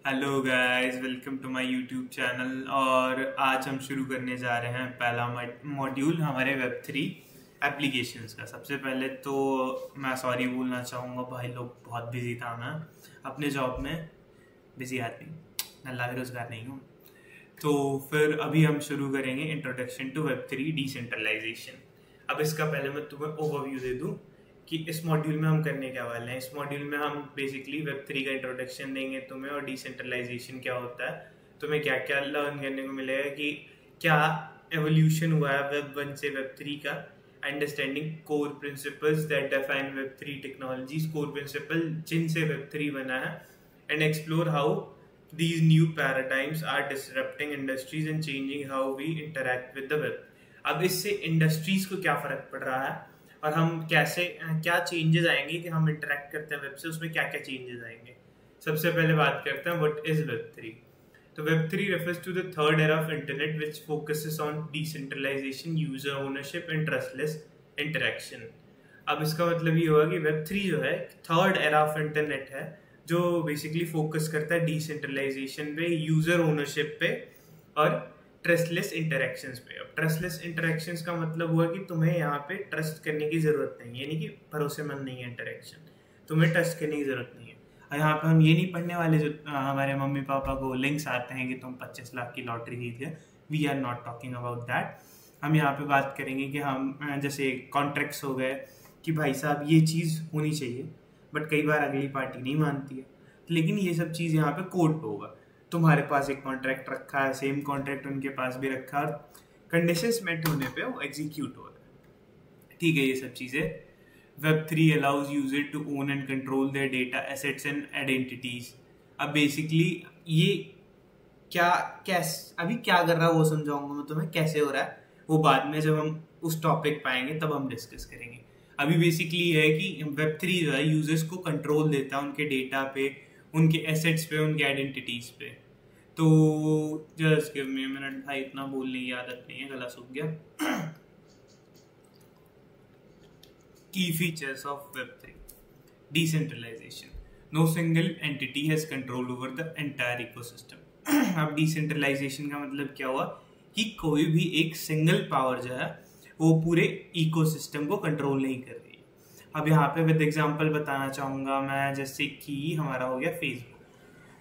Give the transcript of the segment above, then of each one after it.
Hello guys, welcome to my YouTube channel. और आज हम शुरू करने जा रहे हैं पहला मॉड्यूल हमारे वेब3 एप्लीकेशंस का। सबसे पहले तो मैं सॉरी बोलना चाहूँगा, भाई लोग बहुत बिजी था, मैं अपने जॉब में बिजी आदमी, मैं लाभ रोजगार नहीं हूँ। तो फिर अभी हम शुरू करेंगे इंट्रोडक्शन टू वेब3 डिसेंट्रलाइजेशन। अब इसका पहले मैं तुम्हें ओवरव्यू दे दूँ कि इस मॉड्यूल में हम करने क्या वाले हैं। इस मॉड्यूल में हम बेसिकली वेब3 का इंट्रोडक्शन देंगे तुम्हें, और डिसेंट्रलाइजेशन क्या होता है, तुम्हें क्या क्या लर्न करने को मिलेगा, कि क्या एवोल्यूशन हुआ है वेब 1 से वेब3 का, understanding core principles that define Web3 technologies, core principle जिनसे वेब3 बना है, and explore how these new paradigms are disrupting industries and changing how we interact with the web। अब इससे इंडस्ट्रीज को क्या फर्क पड़ रहा है और हम कैसे क्या चेंजेस आएंगे कि हम इंटरेक्ट करते हैं वेब से, उसमें क्या क्या चेंजेस आएंगे। सबसे पहले बात करते हैं व्हाट इज वेब3। तो Web3 refers to the third era of internet which focuses on decentralization, user ownership and trustless interaction। अब इसका मतलब ये होगा कि वेब3 जो है थर्ड एरा ऑफ इंटरनेट है, जो बेसिकली फोकस करता है डिसेंट्रलाइजेशन पे, यूजर ओनरशिप पे और ट्रस्टलेस इंटरेक्शंस पे। अब ट्रस्टलेस इंटरेक्शंस का मतलब हुआ कि तुम्हें यहाँ पे ट्रस्ट करने की जरूरत नहीं है, यानी कि भरोसेमंद नहीं है इंटरेक्शन, तुम्हें ट्रस्ट करने की जरूरत नहीं है। और यहाँ पे हम ये नहीं पढ़ने वाले जो हमारे मम्मी पापा को लिंक्स आते हैं कि तुम 25 लाख की लॉटरी जीत गए। We are not talking about that. हम यहाँ पे बात करेंगे कि हम जैसे कॉन्ट्रैक्ट्स हो गए कि भाई साहब ये चीज़ होनी चाहिए, बट कई बार अगली पार्टी नहीं मानती है, लेकिन ये सब चीज़ यहाँ पे कोड पे होगा। तुम्हारे पास एक कॉन्ट्रैक्ट रखा है, सेम कॉन्ट्रैक्ट उनके पास भी रखा है, और कंडीशंस मेट होने पे वो एग्जीक्यूट हो रहा है। ठीक है, ये सब चीज़ें। वेब3 allows user to own and control their data, assets and identities. अब बेसिकली ये अभी क्या कर रहा है वो समझाऊंगा मैं तुम्हें, कैसे हो रहा है वो बाद में जब हम उस टॉपिक पाएंगे तब हम डिस्कस करेंगे। अभी बेसिकली ये है कि वेब3 जो है यूजर्स को कंट्रोल देता है उनके डेटा पे, उनके एसेट्स पे, उनके आइडेंटिटीज पे। तो just give me a minute भाई, इतना बोलने की आदत नहीं है, गला सूख गया। की फीचर्स ऑफ वेब3 decentralisation. No single entity has control over the entire ecosystem. अब डिसेंट्रलाइजेशन का मतलब क्या हुआ कि कोई भी एक सिंगल पावर जो है वो पूरे इकोसिस्टम को कंट्रोल नहीं कर रही है। अब यहाँ पे विद एग्जांपल बताना चाहूँगा मैं, जैसे कि हमारा हो गया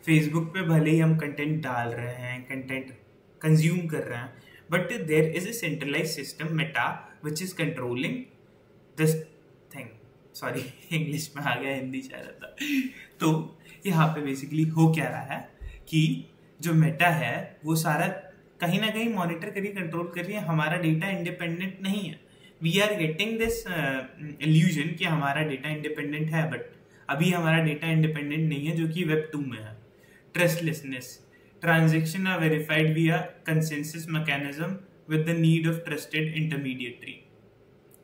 फेसबुक पे भले ही हम कंटेंट डाल रहे हैं, कंटेंट कंज्यूम कर रहे हैं, but there is a centralised system Meta which is controlling this thing. Sorry English में आ गया, हिंदी चाह रहा था। तो यहाँ पे बेसिकली हो क्या रहा है कि जो मेटा है वो सारा कहीं ना कहीं मॉनिटर करिए, कंट्रोल करिए, हमारा डेटा इंडिपेंडेंट नहीं है। We are getting this illusion कि हमारा डेटा इंडिपेंडेंट है, बट अभी हमारा डेटा इंडिपेंडेंट नहीं है, जो कि वेब 2 में है। ट्रस्टलेसनेस। ट्रांजेक्शन आर वेरीफाइड विया consensus mechanism with the need of trusted intermediary.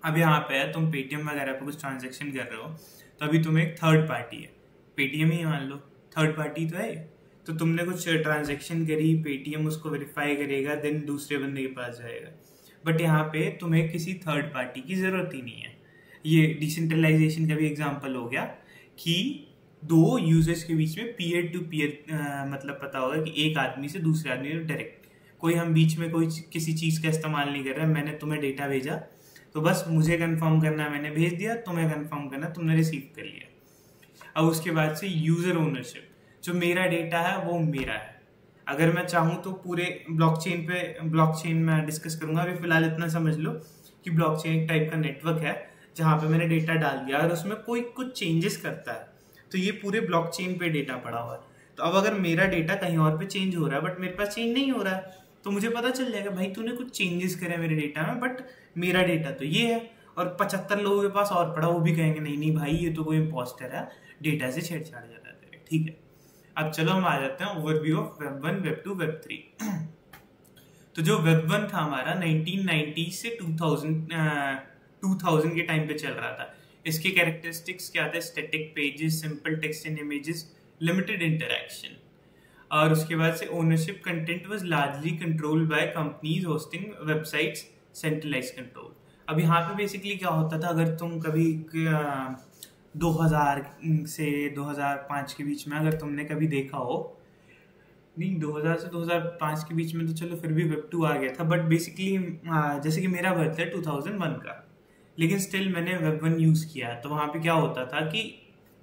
अब यहाँ पे है, तुम पेटीएम वगैरह पे कुछ ट्रांजेक्शन कर रहे हो, तो अभी तुम्हें एक थर्ड पार्टी है, पेटीएम ही मान लो, थर्ड पार्टी तो है। तो तुमने कुछ ट्रांजैक्शन करी, पेटीएम उसको वेरीफाई करेगा, देन दूसरे बंदे के पास जाएगा, बट यहाँ पे तुम्हें किसी थर्ड पार्टी की जरूरत ही नहीं है। ये डिसेंट्रलाइजेशन का भी एग्जांपल हो गया कि दो यूजर्स के बीच में पीयर टू पीयर मतलब पता होगा कि एक आदमी से दूसरे आदमी को डायरेक्ट, कोई हम बीच में कोई किसी चीज का इस्तेमाल नहीं कर रहा है। मैंने तुम्हें डेटा भेजा तो बस मुझे कंफर्म करना है, मैंने भेज दिया, तुम्हें कंफर्म करना तुमने रिसीव कर लिया। अब उसके बाद से यूजर ओनरशिप, जो मेरा डेटा है वो मेरा है। अगर मैं चाहूँ तो पूरे ब्लॉकचेन में डिस्कस करूंगा, अभी फिलहाल इतना समझ लो कि ब्लॉकचेन एक टाइप का नेटवर्क है जहाँ पे मैंने डेटा डाल दिया, अगर उसमें कोई कुछ चेंजेस करता है तो ये पूरे ब्लॉकचेन पे डेटा पड़ा हुआ है। तो अब अगर मेरा डेटा कहीं और पे चेंज हो रहा है बट मेरे पास चेंज नहीं हो रहा है, तो मुझे पता चल जाएगा भाई तूने कुछ चेंजेस करे मेरे डेटा में, बट मेरा डेटा तो ये है। और 75 लोगों के पास और पड़ा, वो भी कहेंगे नहीं नहीं भाई ये तो कोई इम्पोस्टर है, डेटा से छेड़छाड़ कर रहा है। ठीक है, अब चलो हम आ जाते हैं overview of web 1, web 2, web 3। तो जो वेब 1 था हमारा 1990 से 2000 के टाइम पे चल रहा था। इसके कैरेक्टरिस्टिक्स क्या थे? Static pages, simple text and images, limited interaction. और उसके बाद से ownership content was largely controlled by companies hosting websites, centralise control. अब यहाँ पे बेसिकली क्या होता था, अगर तुम कभी 2000 से 2005 के बीच में अगर तुमने कभी देखा हो नहीं, 2000 से 2005 के बीच में तो चलो फिर भी वेब 2 आ गया था, बट बेसिकली जैसे कि मेरा बर्थ है 2001 का, लेकिन स्टिल मैंने वेब 1 यूज किया। तो वहां पे क्या होता था कि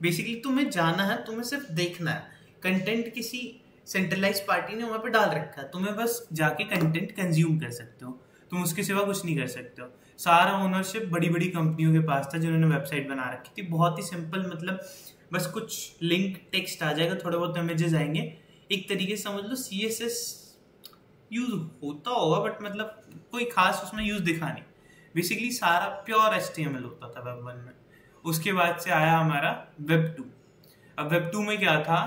बेसिकली तुम्हें जाना है, तुम्हें सिर्फ देखना है, कंटेंट किसी सेंट्रलाइज पार्टी ने वहां पे डाल रखा है, तुम्हें बस जाके कंटेंट कंज्यूम कर सकते हो, तुम उसके सिवा कुछ नहीं कर सकते हो। सारा ओनरशिप बड़ी बड़ी कंपनियों के पास था जिन्होंने वेबसाइट बना रखी थी, बहुत ही सिंपल, मतलब बस कुछ लिंक टेक्स्ट आ जाएगा, थोड़े बहुत इमेजेस आएंगे, एक तरीके से समझ लो CSS यूज होता होगा, बट मतलब कोई खास उसमें यूज दिखा नहीं। बेसिकली सारा प्योर HTML होता था वेब 1 में। उसके बाद से आया हमारा वेब 2। अब वेब 2 में क्या था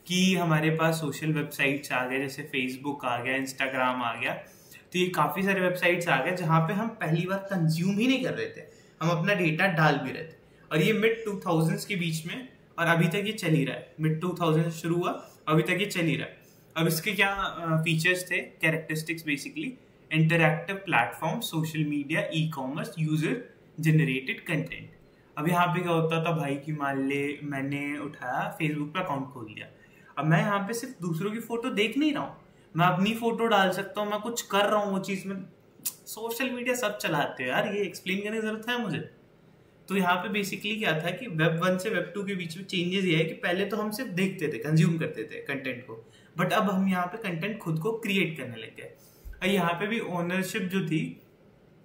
कि हमारे पास सोशल वेबसाइट्स आ गए, जैसे फेसबुक आ गया, इंस्टाग्राम आ गया। तो ये काफी सारे वेबसाइट्स आ गए जहाँ पे हम पहली बार कंज्यूम ही नहीं कर रहे थे, हम अपना डेटा डाल भी रहे थे। और ये मिड 2000s के बीच में, और अभी तक ये चल ही रहा है। मिड 2000 शुरू हुआ, अभी तक ये चल ही रहा है। अब इसके क्या फीचर्स थे, characteristics, basically interactive platform, social media, ecommerce, user generated content. अब यहाँ पे क्या होता था भाई कि मान ले मैंने उठाया फेसबुक पे अकाउंट खोल लिया, अब मैं यहाँ पे सिर्फ दूसरों की फोटो देख नहीं रहा हूँ, मैं अपनी फोटो डाल सकता हूँ, मैं कुछ कर रहा हूँ वो चीज में। सोशल मीडिया सब चलाते हैं यार, ये एक्सप्लेन करने की जरूरत है मुझे। तो यहाँ पे बेसिकली क्या था कि वेब 1 से वेब 2 के बीच में चेंजेस ये है कि पहले तो हम सिर्फ देखते थे, कंज्यूम करते थे कंटेंट को, बट अब हम यहाँ पे कंटेंट खुद को क्रिएट करने लग गए। और यहाँ पे भी ओनरशिप जो थी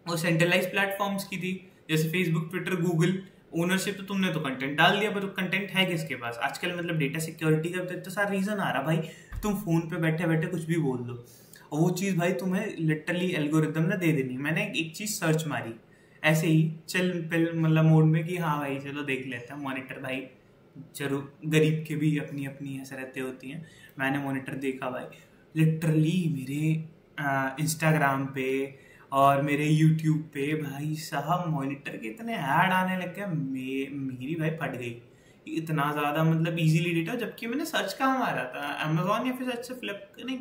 वो सेंट्रलाइज प्लेटफॉर्म्स की थी, जैसे फेसबुक, ट्विटर, गूगल। ओनरशिप तो तुमने तो कंटेंट डाल दिया, पर कंटेंट है किसके पास आजकल? मतलब डेटा सिक्योरिटी का तो सारा रीजन आ रहा भाई, तुम फोन पे बैठे बैठे कुछ भी बोल दो और वो चीज भाई तुम्हें लिटरली एल्गोरिदम ने दे देनी। मैंने एक चीज सर्च मारी ऐसे ही चल मतलब मोड में कि हाँ भाई चलो देख लेते हैं मॉनिटर, भाई चलो गरीब के भी अपनी अपनी हसरतें होती हैं। मैंने मॉनिटर देखा भाई, लिटरली मेरे इंस्टाग्राम पे और मेरे यूट्यूब पे भाई साहब मॉनिटर के इतने ऐड आने लग गए, मेरी भाई फट गई। इतना ज़्यादा मतलब इजीली डेटा, जबकि मैंने सर्च कहाँ मारा था, अमेजोन या फिर सच से फ्लिप नहीं,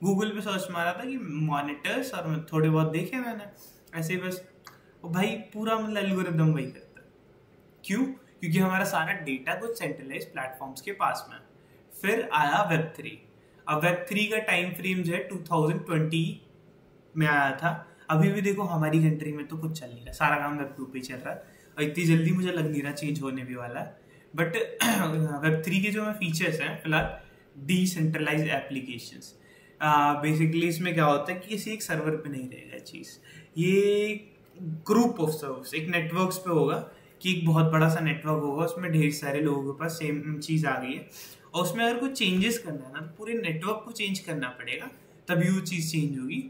गूगल पे सर्च मारा था कि मॉनिटर्स, और थोड़े बहुत देखे मैंने ऐसे ही बस। और भाई पूरा मतलब एल्गोरिदम वही करता है। क्यों? क्योंकि हमारा सारा डेटा कुछ सेंट्रलाइज प्लेटफॉर्म्स के पास में। फिर आया वेब 3। अब वेब 3 का टाइम फ्रेम जो है 2020 में आया था। अभी भी देखो हमारी कंट्री में तो कुछ चल नहीं रहा, सारा काम वेब 2 पे चल रहा है, और इतनी जल्दी मुझे लग नहीं रहा चेंज होने भी वाला है। बट वेब 3 के जो फीचर्स हैं फिलहाल, डिसेंट्रलाइज एप्लीकेशंस। बेसिकली इसमें क्या होता है कि किसी एक सर्वर पे नहीं रहेगा चीज, ये ग्रुप ऑफ सर्वर्स, एक नेटवर्क्स पे होगा कि एक बहुत बड़ा सा नेटवर्क होगा, उसमें ढेर सारे लोगों के पास सेम चीज आ गई है, और उसमें अगर कुछ चेंजेस करना है ना तो पूरे नेटवर्क को चेंज करना पड़ेगा, तभी वो चीज चेंज होगी।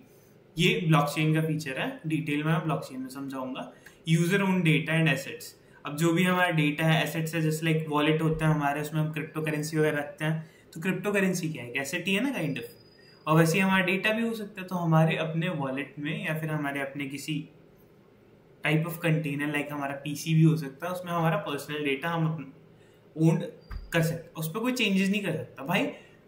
ये ब्लॉकचेन का फीचर है, डिटेल में मैं ब्लॉकचेन में समझाऊंगा। User own data and assets. अब जो भी हमारा डेटा है, एसेट्स है, जैसे लाइक वॉलेट होता है हमारे, उसमें हम क्रिप्टो करेंसी वगैरह रखते हैं, तो क्रिप्टो करेंसी क्या है, एसेट ही है ना काइंड ऑफ। और वैसे ही हमारा डेटा भी हो सकता है, तो हमारे अपने वॉलेट में या फिर हमारे अपने किसी टाइप ऑफ कंटेनर, लाइक हमारा पीसी भी हो सकता है, उसमें हमारा पर्सनल डेटा हम ओन कर सकते हैं, उस पर कोई चेंजेस नहीं कर सकता भाई।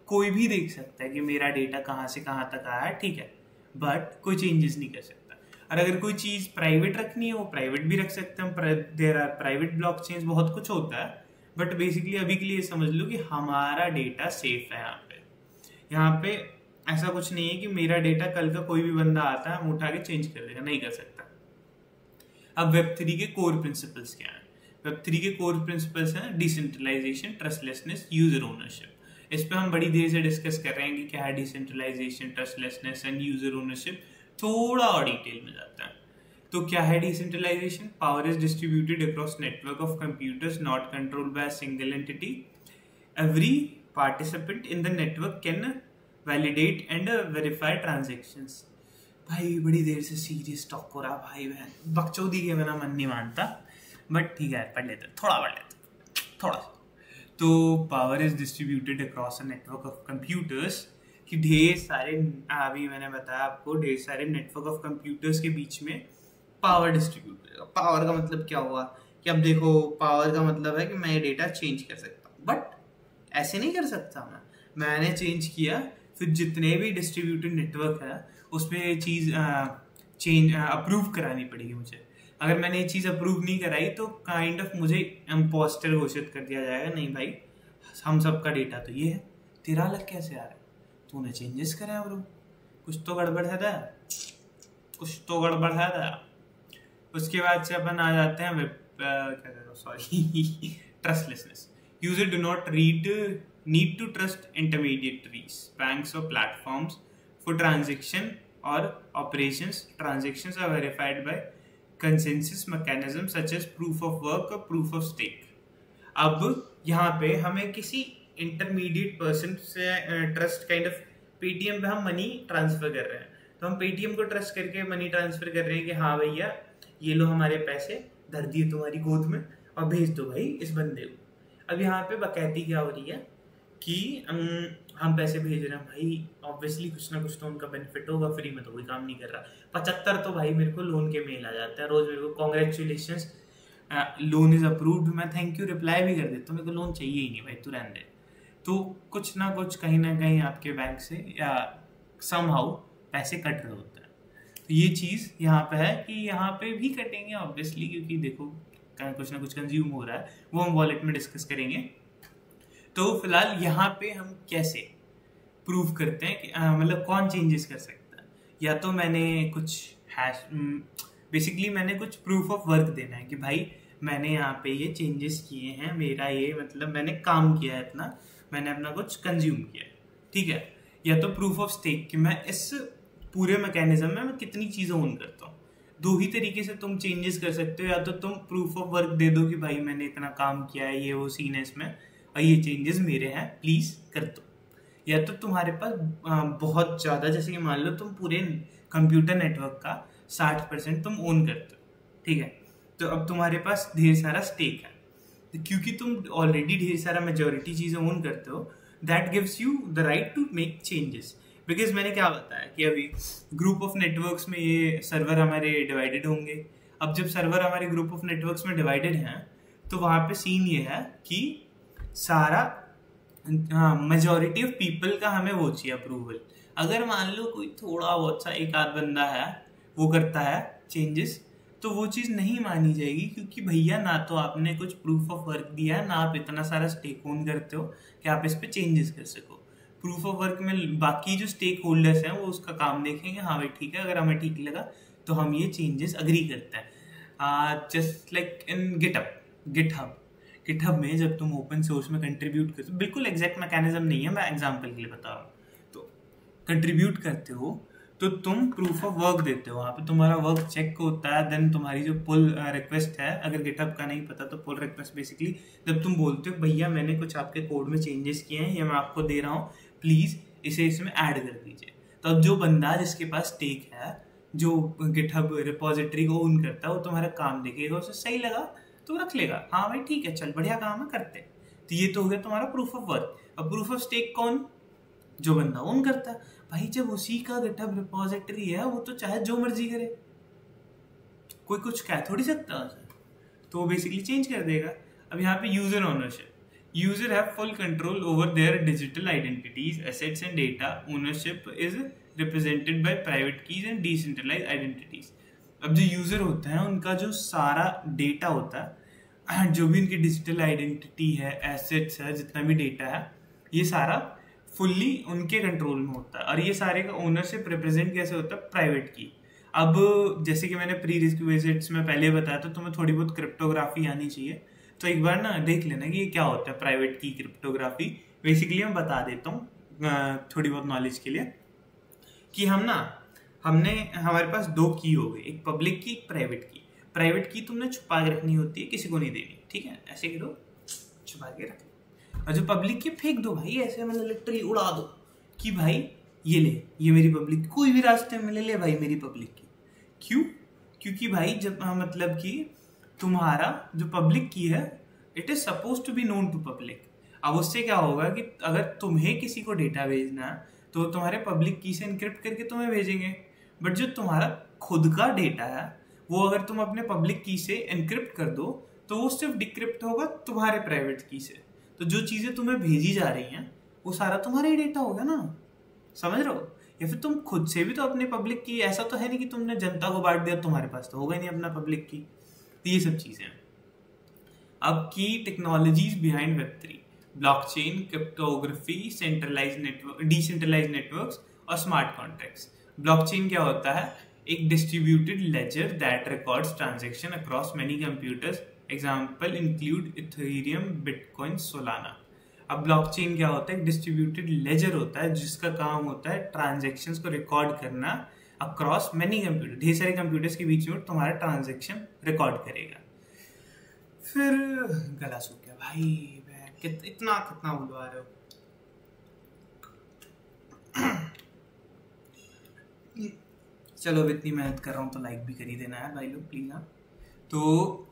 कोई भी देख सकता है कि मेरा डेटा कहाँ से कहाँ तक आया है, ठीक है, बट कोई चेंजेस नहीं कर सकता। और अगर कोई चीज प्राइवेट रखनी है वो प्राइवेट भी रख सकते हैं, देयर आर प्राइवेट ब्लॉकचेन्स, बहुत कुछ होता है। बट बेसिकली अभी के लिए समझ लो कि हमारा डेटा सेफ है। यहाँ पे ऐसा कुछ नहीं है कि मेरा डेटा कल का कोई भी बंदा आता है हम उठा के चेंज कर देगा, नहीं कर सकता। अब वेब 3 के कोर प्रिंसिपल्स क्या है? वेब 3 के कोर प्रिंसिपल्स हैं डिसेंट्रलाइजेशन, ट्रस्टलेसनेस, यूजर ओनरशिप। इस पे हम बड़ी देर से डिस्कस कर रहे हैं कि क्या है decentralisation, trustlessness and user ownership. थोड़ा और डिटेल में जाता है। तो क्या है decentralisation? Power is distributed across network of computers not controlled by a single entity. Every participant in the network can validate and verify transactions. भाई बड़ी देर से सीरियस टॉक हो रहा भाई बहन, बकचोदी के बिना मन नहीं मानता, बट ठीक है पढ़ लेते, थोड़ा पढ़ लेते, थोड़ा सा। तो power is distributed across a network of computers, कि ढेर सारे, अभी मैंने बताया आपको, ढेर सारे नेटवर्क ऑफ कंप्यूटर्स के बीच में पावर डिस्ट्रीब्यूट करेगा। पावर का मतलब क्या हुआ कि अब देखो, पावर का मतलब है कि मैं ये डेटा चेंज कर सकता हूँ, बट ऐसे नहीं कर सकता मैंने चेंज किया, फिर जितने भी डिस्ट्रीब्यूटेड नेटवर्क है उसमें ये चीज़ चेंज अप्रूव करानी पड़ेगी मुझे। अगर मैंने ये चीज़ अप्रूव नहीं कराई तो काइंड ऑफ मुझे इम्पोस्टर घोषित कर दिया जाएगा, नहीं भाई हम सबका डेटा तो ये है, तेरा अलग कैसे आ रहा है? तूने चेंजेस करे हैं ब्रो, कुछ तो गड़बड़ है था, कुछ तो गड़बड़ है था। उसके बाद से अपन आ जाते हैं trustlessness. User do not need to trust intermediaries, banks और प्लेटफॉर्म्स फॉर ट्रांजेक्शन और operations. Transactions are verified by consensus mechanism such as proof of work or proof of stake. अब यहाँ पे हमें किसी इंटरमीडिएट पर्सन से ट्रस्ट काइंड ऑफ, पेटीएम पे हम मनी ट्रांसफर कर रहे हैं तो हम पेटीएम को ट्रस्ट करके मनी ट्रांसफर कर रहे हैं कि हाँ भैया ये लो हमारे पैसे, धर दिए तुम्हारी गोद में और भेज दो भाई इस बंदे को। अब यहाँ पे बकैती क्या हो रही है कि हम पैसे भेज रहे हैं भाई, ऑब्वियसली कुछ ना कुछ तो उनका बेनिफिट होगा, फ्री में तो कोई काम नहीं कर रहा। 75 तो भाई मेरे को लोन के मेल आ जाता है रोज, मेरे को कॉन्ग्रेचुलेशंस लोन इज अप्रूव्ड, मैं थैंक यू रिप्लाई भी कर देता हूँ, मेरे को लोन चाहिए ही नहीं भाई, तू रहने दे। तो कुछ ना कुछ कहीं ना कहीं आपके बैंक से या समहाउ पैसे कट रहे होते हैं। तो ये चीज़ यहाँ पे है कि यहाँ पे भी कटेंगे ऑब्वियसली, क्योंकि देखो कुछ ना कुछ कंज्यूम हो रहा है, वो हम वॉलेट में डिस्कस करेंगे। तो फिलहाल यहाँ पे हम कैसे प्रूव करते हैं कि मतलब कौन चेंजेस कर सकता है। या तो मैंने कुछ बेसिकली मैंने कुछ प्रूफ ऑफ वर्क देना है कि भाई मैंने यहाँ पे ये चेंजेस किए हैं, मेरा ये मतलब मैंने काम किया है इतना, मैंने अपना कुछ कंज्यूम किया है, ठीक है। या तो प्रूफ ऑफ स्टेक कि मैं इस पूरे मैकेनिज्म में मैं कितनी चीज़ें ओन करता हूँ। दो ही तरीके से तुम चेंजेस कर सकते हो, या तो तुम प्रूफ ऑफ वर्क दे दो कि भाई मैंने इतना काम किया है, ये वो सीन है इसमें और ये चेंजेस मेरे हैं, प्लीज कर दो। या तो तुम्हारे पास बहुत ज़्यादा, जैसे कि मान लो तुम पूरे कंप्यूटर नेटवर्क का 60% तुम ओन करते हो, ठीक है। तो अब तुम्हारे पास ढेर सारा स्टेक है, तो क्योंकि तुम ऑलरेडी ढेर सारा मेजोरिटी चीज़ें ओन करते हो, that gives you the right to make changes. Because मैंने क्या बताया कि अभी ग्रुप ऑफ नेटवर्क्स में ये सर्वर हमारे डिवाइडेड होंगे। अब जब सर्वर हमारे ग्रुप ऑफ नेटवर्क्स में डिवाइडेड हैं तो वहाँ पे सीन ये है कि सारा मेजोरिटी ऑफ पीपल का हमें वो चाहिए अप्रूवल। अगर मान लो कोई थोड़ा बहुत सा एक आध बंदा है वो करता है चेंजेस, तो वो चीज़ नहीं मानी जाएगी, क्योंकि भैया ना तो आपने कुछ प्रूफ ऑफ वर्क दिया है, ना आप इतना सारा स्टेक ओन करते हो कि आप इस पे चेंजेस कर सको। प्रूफ ऑफ वर्क में बाकी जो स्टेक होल्डर्स हैं वो उसका काम देखेंगे, हाँ भाई ठीक है, अगर हमें ठीक लगा तो हम ये चेंजेस अग्री करते हैं। जस्ट लाइक इन गिटहब में जब तुम ओपन सोर्स में कंट्रीब्यूट करते हो, बिल्कुल एग्जैक्ट मैकेनिज्म नहीं है, मैं एग्जांपल के लिए बता रहा हूँ, तो कंट्रीब्यूट करते हो तो तुम प्रूफ ऑफ वर्क देते हो, वहाँ पे तुम्हारा वर्क चेक होता है, देन तुम्हारी जो पुल रिक्वेस्ट है, अगर गिटहब का नहीं पता तो पुल रिक्वेस्ट बेसिकली जब तुम बोलते हो भैया मैंने कुछ आपके कोड में चेंजेस किए हैं, ये मैं आपको दे रहा हूँ, प्लीज़ इसे इसमें ऐड कर दीजिए। तो अब जो बंदा जिसके पास स्टेक है, जो गिटहब रिपोजिटरी को ओन करता है, वो तुम्हारा काम देखेगा, उसे सही लगा तो रख लेगा, हाँ भाई ठीक है चल बढ़िया काम है करते। तो ये तो हो गया तुम्हारा प्रूफ ऑफ वर्क। अब प्रूफ ऑफ स्टेक कौन? जो बंदा ओन करता है। भाई जब उसी का गिटहब रिपोजिटरी है, वो तो चाहे जो मर्जी करे, कोई कुछ कह थोड़ी सकता है उसे, तो वो बेसिकली चेंज कर देगा। अब यहाँ पे user ownership, user have full control over their digital identities, assets and data. Ownership is represented by private keys and decentralised identities. अब जो यूजर होता है उनका जो सारा डेटा होता है, जो भी उनकी डिजिटल आइडेंटिटी है, एसेट्स है, जितना भी डेटा है, ये सारा फुल्ली उनके कंट्रोल में होता है। और ये सारे का ओनरशिप रिप्रेजेंट कैसे होता है? प्राइवेट की। अब जैसे कि मैंने प्री रिक्विजिट्स में पहले बताया, तो तुम्हें थोड़ी बहुत क्रिप्टोग्राफी आनी चाहिए, तो एक बार ना देख लेना कि ये क्या होता है प्राइवेट की क्रिप्टोग्राफी। बेसिकली मैं बता देता हूँ थोड़ी बहुत नॉलेज के लिए, कि हमने हमारे पास दो की हो गई, एक पब्लिक की, एक प्राइवेट की। प्राइवेट की तुमने छुपा के रखनी होती है, किसी को नहीं देनी, ठीक है, ऐसे करो छुपा के रख। और जो पब्लिक की फेंक दो भाई, ऐसे मतलब लिटरली उड़ा दो कि भाई ये ले, ये मेरी पब्लिक, कोई भी रास्ते में ले भाई मेरी पब्लिक की। क्यों? क्योंकि भाई जब मतलब कि तुम्हारा जो पब्लिक की है, it is suppose to be known to public. अब उससे क्या होगा कि अगर तुम्हें किसी को डेटा भेजना है तो तुम्हारे पब्लिक की से इनक्रिप्ट करके तुम्हें भेजेंगे, बट जो तुम्हारा खुद का डेटा है वो अगर तुम अपने पब्लिक की से इनक्रिप्ट कर दो तो वो सिर्फ डिक्रिप्ट होगा तुम्हारे प्राइवेट की से। तो जो चीज़ें तुम्हें भेजी जा रही हैं वो सारा तुम्हारा ही डेटा होगा ना, समझ रहे हो? या फिर तुम खुद से भी तो अपने पब्लिक की, ऐसा तो है नहीं कि तुमने जनता को बांट दिया, तुम्हारे पास तो होगा ही नहीं अपना पब्लिक की। तो ये सब चीज़ें हैं। अब key technologies behind Web3। Blockchain, cryptography, centralised network, decentralised networks और स्मार्ट कॉन्ट्रैक्ट्स। ब्लॉकचेन क्या होता है? एक distributed ledger that records transaction across many computers. Example include Ethereum, Bitcoin, Solana. अब ब्लॉकचेन क्या होता है? एक डिस्ट्रीब्यूटेड लेजर होता है जिसका काम होता है ट्रांजैक्शंस को रिकॉर्ड करना अक्रॉस मेनी कंप्यूटर, ढेर सारे कंप्यूटर्स के बीच में तुम्हारा ट्रांजैक्शन रिकॉर्ड करेगा। फिर गला सूख गया भाई, इतना कितना बुलवा रहे हो। चलो अब इतनी मेहनत कर रहा हूँ तो लाइक भी कर ही देना है भाई लोग प्लीज। हाँ, तो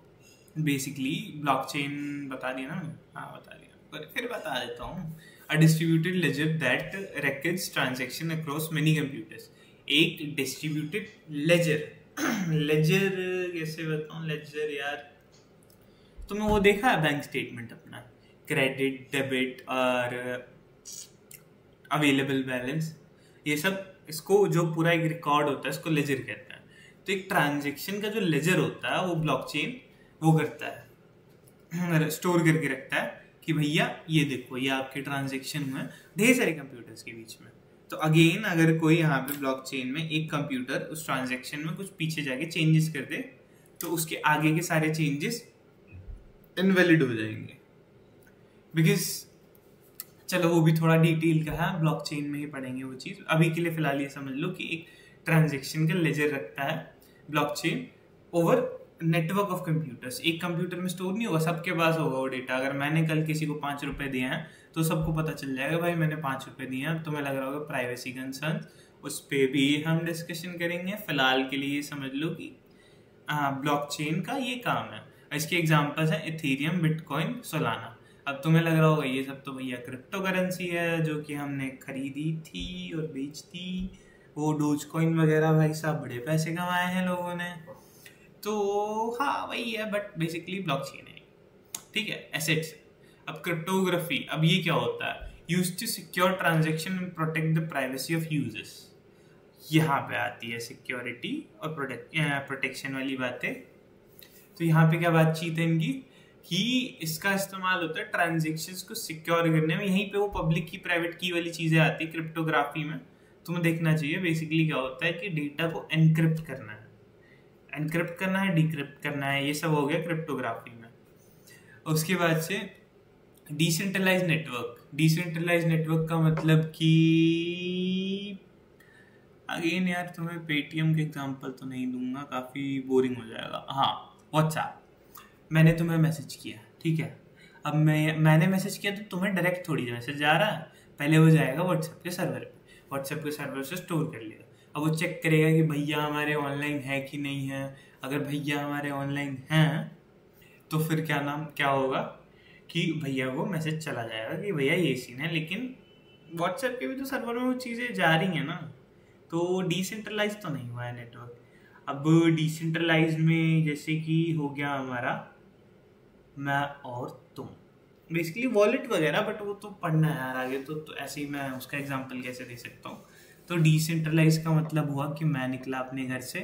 बेसिकली ब्लॉकचेन बता दिया ना मैंने? हाँ बता दिया, पर फिर बता देता हूँ। A distributed ledger that records transaction across many computers. एक डिस्ट्रीब्यूटेड लेजर, लेजर कैसे बताऊँ? लेजर यार तुमने वो देखा है बैंक स्टेटमेंट अपना, क्रेडिट, डेबिट और अवेलेबल बैलेंस, ये सब, इसको जो पूरा एक रिकॉर्ड होता है इसको लेजर कहते हैं। तो एक ट्रांजैक्शन का जो लेजर होता है वो ब्लॉकचेन वो करता है, स्टोर करके रखता है कि भैया ये देखो ये आपके ट्रांजैक्शन हुए ढेर सारे कंप्यूटर्स के बीच में। तो अगेन अगर कोई यहाँ पे ब्लॉकचेन में एक कंप्यूटर उस ट्रांजैक्शन में कुछ पीछे जाके चेंजेस कर दे तो उसके आगे के सारे चेंजेस इनवैलिड हो जाएंगे। बिकॉज चलो वो भी थोड़ा डिटेल का है, ब्लॉकचेन में ही पढ़ेंगे वो चीज। अभी के लिए फिलहाल ये समझ लो कि एक ट्रांजैक्शन का लेजर रखता है blockchain over network of computers. एक कंप्यूटर में स्टोर नहीं होगा, सबके पास होगा वो डेटा। अगर मैंने कल किसी को 5 रुपए दिए हैं तो सबको पता चल जाएगा भाई मैंने 5 रुपए दिए हैं। तुम्हें लग रहा होगा प्राइवेसी कंसर्न, उस पर भी हम डिस्कशन करेंगे। फिलहाल के लिए समझ लो कि ब्लॉकचेन का ये काम है। इसके एग्जांपल्स हैं इथेरियम, बिटकॉइन, सोलाना। अब तुम्हें लग रहा होगा ये सब तो भैया क्रिप्टो करेंसी है जो कि हमने खरीदी थी और बेच दी, वो डोजकॉइन वगैरह भाई साहब बड़े पैसे कमाए हैं लोगों ने। तो हाँ वही है, बट बेसिकली ब्लॉकचेन है, ठीक है, एसेट्स। अब क्रिप्टोग्राफी, अब ये क्या होता है? Used to secure transaction and protect the privacy of users. यहाँ पे आती है सिक्योरिटी और प्रोटेक्शन वाली बातें। तो यहाँ पे क्या बातचीत है इनकी कि इसका इस्तेमाल होता है ट्रांजैक्शंस को सिक्योर करने में। यहीं पे वो पब्लिक की प्राइवेट की वाली चीजें आती है क्रिप्टोग्राफी में। तुम्हें देखना चाहिए बेसिकली क्या होता है कि डेटा को एनक्रिप्ट करना है, एनक्रिप्ट करना है, डिक्रिप्ट करना है, ये सब हो गया क्रिप्टोग्राफी में। उसके बाद से डिसेंट्रलाइज नेटवर्क। डिसेंट्रलाइज नेटवर्क का मतलब कि अगेन यार तुम्हें पेटीएम के एग्जांपल तो नहीं दूंगा, काफ़ी बोरिंग हो जाएगा। हाँ, व्हाट्सएप, मैंने तुम्हें मैसेज किया, ठीक है। अब मैंने मैसेज किया तो तुम्हें डायरेक्ट थोड़ी मैसेज जा रहा है, पहले वो जाएगा व्हाट्सएप के सर्वर पे, व्हाट्सएप के सर्वर से स्टोर कर लेगा। अब वो चेक करेगा कि भैया हमारे ऑनलाइन है कि नहीं है। अगर भैया हमारे ऑनलाइन हैं तो फिर क्या होगा कि भैया वो मैसेज चला जाएगा कि भैया ये सीन है। लेकिन व्हाट्सएप के भी तो सर्वर में वो चीज़ें जा रही हैं ना, तो डिसेंट्रलाइज तो नहीं हुआ है नेटवर्क। अब डिसेंट्रलाइज में जैसे कि हो गया हमारा मैं और तुम, बेसिकली वॉलेट वगैरह, बट वो तो पढ़ना है यार आगे, तो ऐसे ही मैं उसका एग्जांपल कैसे दे सकता हूँ। तो डिसेंट्रलाइज का मतलब हुआ कि मैं निकला अपने घर से,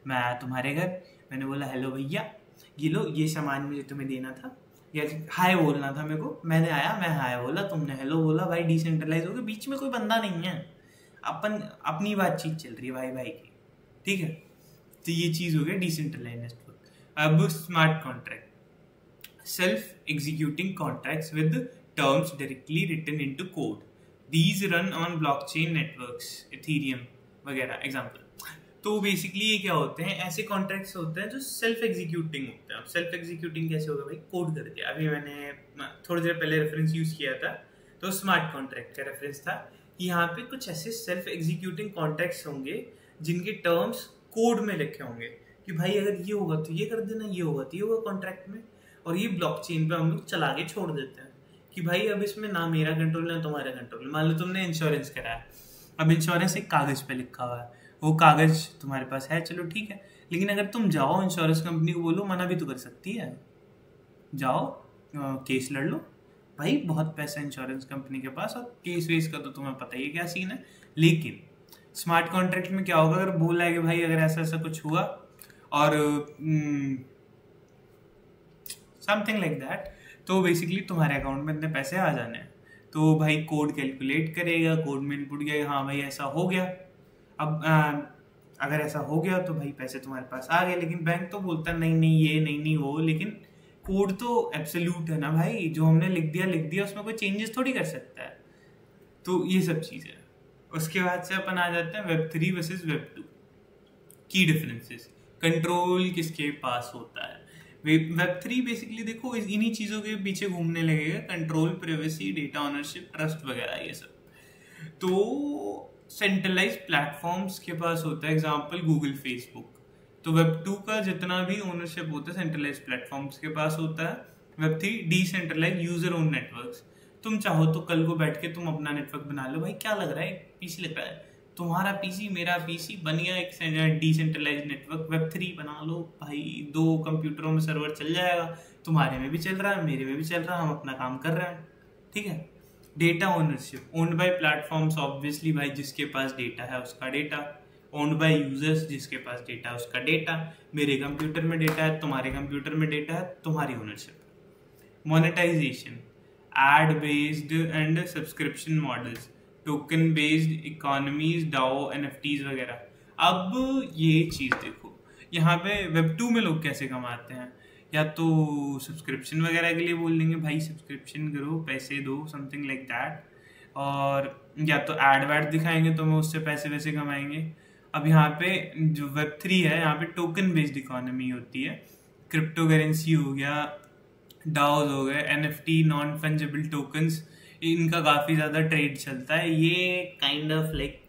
मैं आया तुम्हारे घर, मैंने बोला हेलो भैया ये लो ये सामान मुझे तुम्हें देना था, या हाय बोलना था मेरे को। मैंने आया, मैं हाय बोला, तुमने हेलो बोला, भाई डिसेंट्रलाइज हो गया, बीच में कोई बंदा नहीं है, अपन अपनी बातचीत चल रही है भाई भाई की, ठीक है। तो ये चीज़ हो गया डिसेंट्रलाइज नेटवर्क। अब smart contract, self executing contracts with terms directly written into code, these run on blockchain networks, Ethereum वगैरह एग्जांपल। तो बेसिकली ये क्या होते हैं, ऐसे कॉन्ट्रैक्ट्स होते हैं जो सेल्फ एग्जीक्यूटिंग होते हैं। अब सेल्फ एग्जीक्यूटिंग कैसे होगा भाई, कोड कर दिया। अभी मैंने थोड़ी देर पहले रेफरेंस यूज किया था, तो स्मार्ट कॉन्ट्रैक्ट का रेफरेंस था कि यहाँ पे कुछ ऐसे सेल्फ एग्जीक्यूटिंग कॉन्ट्रैक्ट्स होंगे जिनके टर्म्स कोड में लिखे होंगे कि भाई अगर ये होगा तो ये कर देना, ये होगा तो ये होगा कॉन्ट्रैक्ट में, और ये ब्लॉकचेन पे हम लोग चला के छोड़ देते हैं कि भाई अब इसमें ना मेरा कंट्रोल ना तुम्हारा कंट्रोल। मान लो तुमने इंश्योरेंस कराया, अब इंश्योरेंस एक कागज पे लिखा हुआ है, वो कागज तुम्हारे पास है, चलो ठीक है। लेकिन अगर तुम जाओ इंश्योरेंस कंपनी को बोलो, मना भी तो कर सकती है, जाओ केस लड़ लो भाई, बहुत पैसा इंश्योरेंस कंपनी के पास, और केस वेस का तो तुम्हें पता ही है क्या सीन है। लेकिन स्मार्ट कॉन्ट्रैक्ट में क्या होगा, अगर बोला है कि भाई अगर ऐसा ऐसा कुछ हुआ और समथिंग लाइक दैट, तो बेसिकली तुम्हारे अकाउंट में इतने पैसे आ जाने हैं। तो भाई कोड कैलकुलेट करेगा, कोड में इनपुट किया, हाँ भाई ऐसा हो गया। अब अगर ऐसा हो गया तो भाई पैसे तुम्हारे पास आ गए। लेकिन बैंक तो बोलता नहीं नहीं ये नहीं नहीं वो, लेकिन कोड तो एब्सोल्यूट है ना भाई, जो हमने लिख दिया उसमें कोई चेंजेस थोड़ी कर सकता है। तो ये सब चीज़ है। उसके बाद से अपन आ जाते हैं Web3 वर्सेस Web2 की डिफरेंसेस। कंट्रोल किसके पास होता है? Web3 बेसिकली देखो इन्हीं चीज़ों के पीछे घूमने लगेगा, control, privacy, data ownership, trust वगैरह ये सब। तो सेंट्रलाइज प्लेटफॉर्म्स के पास होता है, एग्जांपल गूगल, फेसबुक। तो Web2 का जितना भी ओनरशिप होता है सेंट्रलाइज प्लेटफॉर्म्स के पास होता है। Web3 decentralise user own networks. तुम चाहो तो कल को बैठ के तुम अपना नेटवर्क बना लो। भाई क्या लग रहा है, पीसी लग रहा है, तुम्हारा पीसी मेरा पीसी बन गया एक डिसेंट्रलाइज नेटवर्क। Web3 बना लो भाई, 2 कंप्यूटरों में सर्वर चल जाएगा, तुम्हारे में भी चल रहा है मेरे में भी चल रहा है, हम अपना काम कर रहे हैं, ठीक है। Data ownership, owned by platforms obviously भाई, जिसके पास डेटा है उसका डेटा। ओन्ड बाय यूजर्स, जिसके पास डेटा है उसका डेटा। मेरे कंप्यूटर में डेटा है, तुम्हारे कंप्यूटर में डेटा है, तुम्हारी ownership. Monetisation, ad based and subscription models, token based economies, DAO, NFTs वगैरह। अब ये चीज देखो, यहाँ पे Web2 में लोग कैसे कमाते हैं, या तो सब्सक्रिप्शन वगैरह के लिए बोल देंगे भाई सब्सक्रिप्शन करो, पैसे दो, समथिंग लाइक दैट, और या तो एड वैड दिखाएंगे तो मैं उससे पैसे वैसे कमाएंगे। अब यहाँ पे जो Web3 है, यहाँ पे टोकन बेस्ड इकोनॉमी होती है, क्रिप्टो करेंसी हो गया, डाउज हो गए, NFT, नॉन फंजेबल टोकन्स, इनका काफ़ी ज़्यादा ट्रेड चलता है। ये काइंड ऑफ लाइक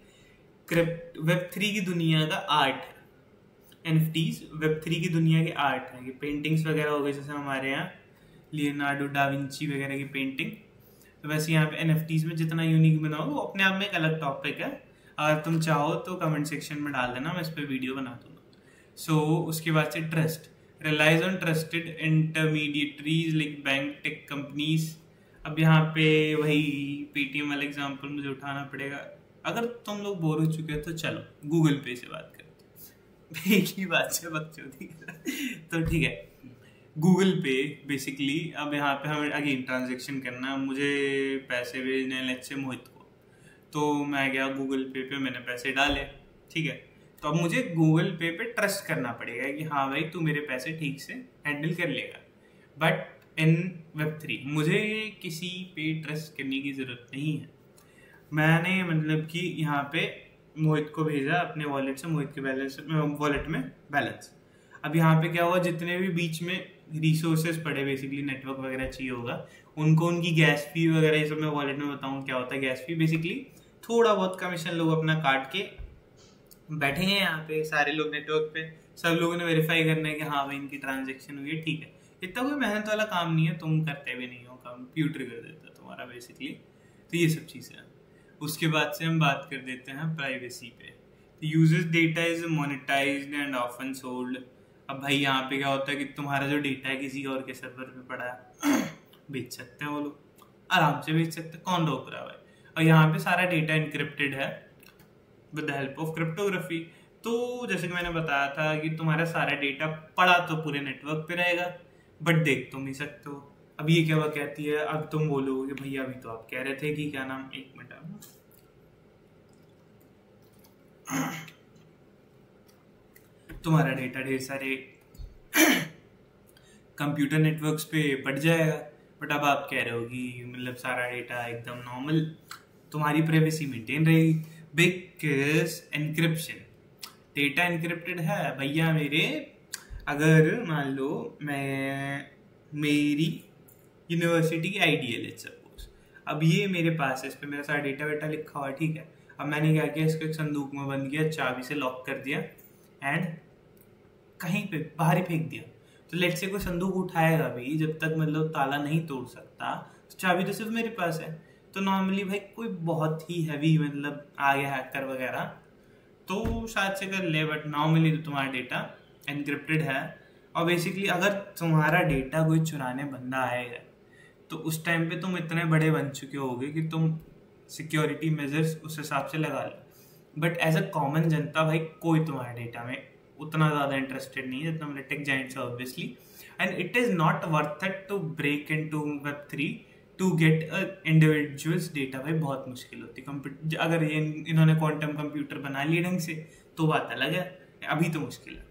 Web3 की दुनिया का आर्ट है। NFTs Web3 की दुनिया के आर्ट है। ये पेंटिंग्स वगैरह हो गए, जैसे हमारे यहाँ लियोनार्डो डा विंची वगैरह की पेंटिंग, तो वैसे यहाँ पे NFTs में जितना यूनिक बनाओ वो अपने आप में एक अलग टॉपिक है। अगर तुम चाहो तो कमेंट सेक्शन में डाल देना, मैं इस पर वीडियो बना दूंगा। उसके बाद से trust, relies on trusted intermediaries like bank, tech companies. अब यहाँ पे वही पेटीएम वाला एग्जांपल मुझे उठाना पड़ेगा। अगर तुम लोग बोर हो चुके हो तो चलो गूगल पे से बात करते हैं। एक ही बात से बकचोदी तो ठीक है, गूगल पे बेसिकली अब यहाँ पे हमें अगेन ट्रांजेक्शन करना है, मुझे पैसे भेजने हैं लेट्स से मोहित को, तो मैं गया गूगल पे मैंने पैसे डाले, ठीक है। तो अब मुझे गूगल पे ट्रस्ट करना पड़ेगा कि हाँ भाई तू मेरे पैसे ठीक से हैंडल कर लेगा। बट इन Web3 मुझे किसी पे ट्रस्ट करने की ज़रूरत नहीं है। मैंने मतलब कि यहाँ पे मोहित को भेजा अपने वॉलेट से, मोहित के वॉलेट में बैलेंस। अब यहाँ पे क्या हुआ, जितने भी बीच में रिसोर्सेज पड़े, बेसिकली नेटवर्क वगैरह चाहिए होगा उनको, उनकी गैस फी वगैरह ये सब मैं वॉलेट में बताऊँ क्या होता है। गैस फी बेसिकली थोड़ा बहुत कमीशन लोग अपना काट के बैठे हैं यहाँ पे, सारे लोग नेटवर्क पे, सब लोगों ने वेरीफाई करना है कि हाँ भाई इनकी ट्रांजेक्शन हुई है, ठीक है। इतना कोई मेहनत वाला काम नहीं है, तुम करते भी नहीं हो, कंप्यूटर कर देता है तुम्हारा बेसिकली। तो ये सब चीज़ें हैं। उसके बाद से हम बात कर देते हैं प्राइवेसी पे। Users data is monetised and often sold. अब भाई यहाँ पे क्या होता है कि तुम्हारा जो डेटा है किसी और के सर्वर पे पड़ा है, बेच सकते हैं वो लोग, आराम से बेच सकते हैं, कौन रोक रहा है भाई। और यहाँ पे सारा डेटा इनक्रिप्टेड है with the help of cryptography. तो जैसे कि मैंने बताया था कि तुम्हारा सारा डेटा पड़ा तो पूरे नेटवर्क पे रहेगा, बट देख तुम ही सकते हो। अब ये क्या कहती है, अब तुम बोलोगे भैया अभी तो आप कह रहे थे कि क्या नाम, एक मिनट, तुम्हारा डेटा ढेर सारे कंप्यूटर नेटवर्क्स पे बढ़ जाएगा, बट अब आप कह रहे हो कि मतलब सारा डेटा एकदम नॉर्मल, तुम्हारी प्राइवेसी मेंटेन रहेगी। बिकॉज एनक्रिप्शन, डेटा एनक्रिप्टेड है भैया मेरे। अगर मान लो मैं मेरी यूनिवर्सिटी की आईडी है लेट्स सपोज, अब ये मेरे पास है, इस पर मेरा सारा डेटा वेटा लिखा हुआ है, ठीक है। अब मैंने क्या किया, इसको एक संदूक में बंद किया, चाबी से लॉक कर दिया एंड कहीं पे बाहर ही फेंक दिया। तो लेट्स से कोई संदूक उठाएगा भी, जब तक मतलब ताला नहीं तोड़ सकता, चाबी तो सिर्फ मेरे पास है। तो नॉर्मली भाई कोई बहुत ही हैवी मतलब आ गया हैकर वगैरह तो शायद से कर ले, बट नॉर्मली तो तुम्हारा डेटा एनक्रिप्टेड है। और बेसिकली अगर तुम्हारा डेटा कोई चुराने बंदा आएगा तो उस टाइम पे तुम इतने बड़े बन चुके होगे कि तुम सिक्योरिटी मेजर्स उस हिसाब से लगा लो। बट एज अ कॉमन जनता भाई कोई तुम्हारे डेटा में उतना ज़्यादा इंटरेस्टेड नहीं है जितना मतलब tech giants obviously. And it is not worth it to break into Web3 to get individuals data. भाई बहुत मुश्किल होती है। अगर ये इन्होंने क्वांटम कंप्यूटर बना लिए ढंग से तो बात अलग है, अभी तो मुश्किल है।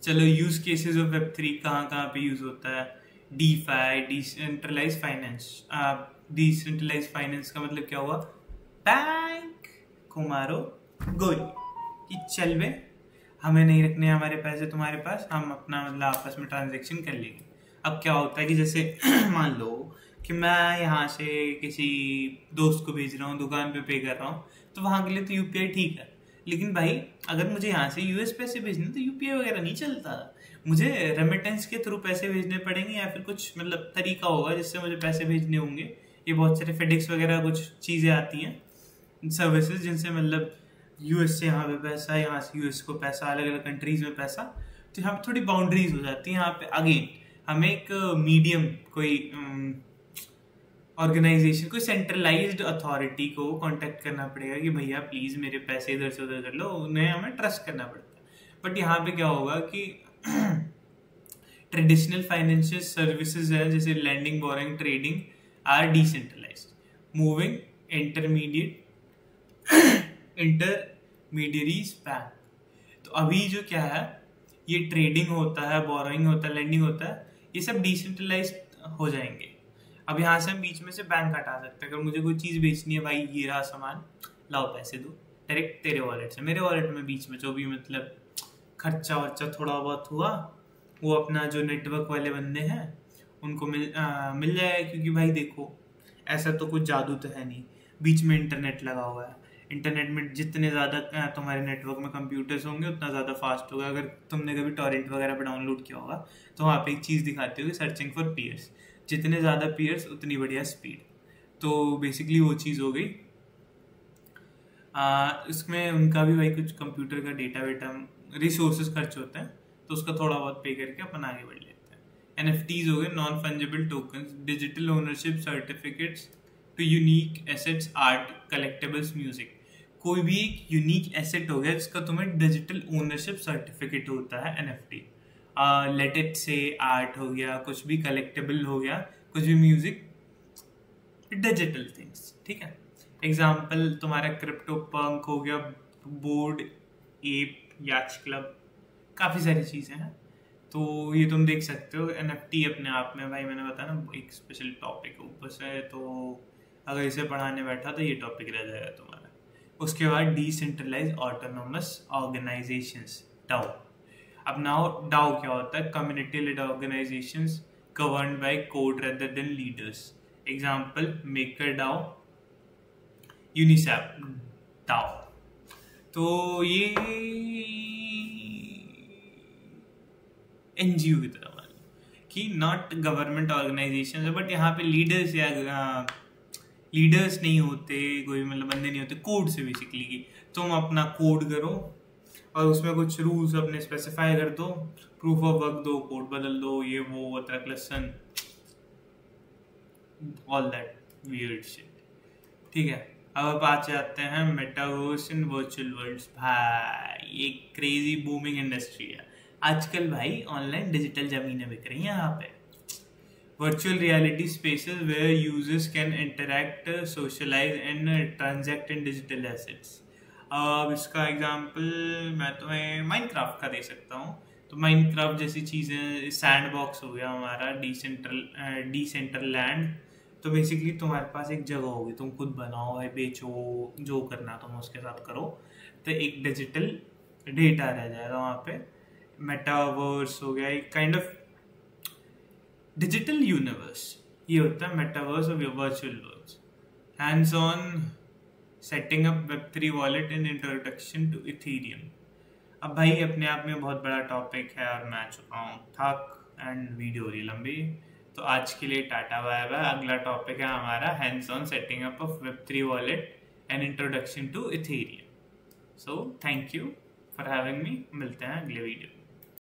चलो यूज केसेस ऑफ Web3 कहाँ पे यूज होता है? DeFi, decentralise finance. Decentralise finance का मतलब क्या हुआ? बैंक को मारो गोली कि चल बे, हमें नहीं रखने हमारे पैसे तुम्हारे पास, हम अपना मतलब आपस में ट्रांजेक्शन कर लेंगे। अब क्या होता है कि जैसे मान लो कि मैं यहाँ से किसी दोस्त को भेज रहा हूँ, दुकान पे कर रहा हूँ, तो वहाँ के लिए तो यूपीआई ठीक है, लेकिन भाई अगर मुझे यहाँ से यूएस पैसे भेजने तो यूपीआई वगैरह नहीं चलता। मुझे रेमिटेंस के थ्रू पैसे भेजने पड़ेंगे या फिर कुछ मतलब तरीका होगा जिससे मुझे पैसे भेजने होंगे। ये बहुत सारे फेडेक्स वगैरह कुछ चीज़ें आती हैं, सर्विसेज, जिनसे मतलब यूएस से यहाँ पे पैसा, यहाँ से यूएस को पैसा, अलग अलग कंट्रीज में पैसा। तो यहाँ पे थोड़ी बाउंड्रीज हो जाती है। यहाँ पे अगेन हमें एक मीडियम, कोई ऑर्गेनाइजेशन, कोई सेंट्रलाइज्ड अथॉरिटी को कांटेक्ट करना पड़ेगा कि भैया प्लीज मेरे पैसे इधर से उधर कर लो, उन्हें हमें ट्रस्ट करना पड़ता है। बट यहाँ पे क्या होगा कि ट्रेडिशनल फाइनेंशियल सर्विसेज है जैसे lending, borrowing, trading or decentralised, moving intermediaries bank. तो अभी जो क्या है, ये ट्रेडिंग होता है, बोरोइंग होता है, लैंडिंग होता है, ये सब डिसेंट्रलाइज्ड हो जाएंगे। अब यहाँ से हम बीच में से बैंक हटा सकते हैं। अगर मुझे कोई चीज़ बेचनी है, भाई ये रहा सामान, लाओ पैसे दो, डायरेक्ट तेरे वॉलेट से मेरे वॉलेट में, बीच में जो भी मतलब खर्चा वर्चा थोड़ा बहुत हुआ वो अपना जो नेटवर्क वाले बंदे हैं उनको मिल जाएगा। क्योंकि भाई देखो ऐसा तो कुछ जादू तो है नहीं, बीच में इंटरनेट लगा हुआ है। इंटरनेट में जितने ज़्यादा तुम्हारे नेटवर्क में कंप्यूटर्स होंगे उतना ज़्यादा फास्ट होगा। अगर तुमने कभी टॉरेंट वगैरह पर डाउनलोड किया होगा तो वहाँ पे एक चीज़ दिखाती होगी, सर्चिंग फॉर पीयर्स, जितने ज़्यादा पीयर्स उतनी बढ़िया स्पीड। तो बेसिकली वो चीज़ हो गई। इसमें उनका भी भाई कुछ कंप्यूटर का डेटा वेटा रिसोर्सेज खर्च होते हैं, तो उसका थोड़ा बहुत पे करके अपन आगे बढ़ लेते हैं। NFTs हो गए, non fungible tokens, digital ownership certificates to unique assets, art, collectibles, music. कोई भी एक यूनिक एसेट हो गया जिसका तुम्हें डिजिटल ओनरशिप सर्टिफिकेट होता है, NFT। लेट इट से आर्ट हो गया, कुछ भी कलेक्टेबल हो गया, कुछ भी म्यूजिक, डिजिटल थिंग्स, ठीक है। एग्जाम्पल तुम्हारा क्रिप्टो पंक हो गया, बोर्ड एप, याच क्लब, काफ़ी सारी चीज़ें हैं। तो ये तुम देख सकते हो। NFT अपने आप में भाई मैंने बताया ना एक स्पेशल टॉपिक ऊपर से, तो अगर इसे पढ़ाने बैठा तो ये टॉपिक रह जाएगा तुम्हारा। उसके बाद डिसेंट्रलाइज ऑटोनोमस ऑर्गेनाइजेशंस, डाओ। अब नाउ डाओ क्या होता है? Community led organisations governed by code rather than leaders. Example Maker DAO, UNICEF DAO. तो ये NGO की तरह वाली कि नॉट गवर्नमेंट ऑर्गेनाइजेशन है, बट यहाँ पे लीडर्स या लीडर्स नहीं होते, कोई मतलब बंदे नहीं होते, कोड से बेसिकली कि तुम अपना कोड करो और उसमें कुछ रूल्स अपने स्पेसिफाई कर दो, प्रूफ ऑफ वर्क दो, कोड बदल दो, ये वो अतरक लहसुन, ऑल दैट वियर्ड शिट, ठीक है। अब बात जाते हैं मेटावर्स इन वर्चुअल वर्ल्ड्स। भाई एक क्रेजी बूमिंग इंडस्ट्री है आजकल भाई। ऑनलाइन डिजिटल जमीनें बिक रही हैं यहाँ पे। Virtual reality spaces where users can interact, socialise and transact in digital assets. अब इसका एग्जांपल मैं तुम्हें माइनक्राफ्ट का दे सकता हूँ। तो माइनक्राफ्ट जैसी चीज़ें, सैंड बॉक्स हो गया हमारा, डिसेंट्रलैंड। तो बेसिकली तुम्हारे पास एक जगह होगी, तुम खुद बनाओ भाई, बेचो, जो करना तुम उसके साथ करो। तो एक डिजिटल डेटा रह जाएगा वहाँ पे। मेटावर्स हो गया एक काइंड ऑफ डिजिटल यूनिवर्स, ये होता है metaverse of virtual worlds. Hands on setting up Web3 wallet and introduction to Ethereum. अब भाई अपने आप में बहुत बड़ा टॉपिक है और मैं आ चुका हूँ थक एंड वीडियो हो रही लंबी। तो आज के लिए टाटा बाय बाय। अगला टॉपिक है हमारा hands on setting up of Web3 wallet and introduction to Ethereum. So thank you for having me. मिलते हैं अगले वीडियो।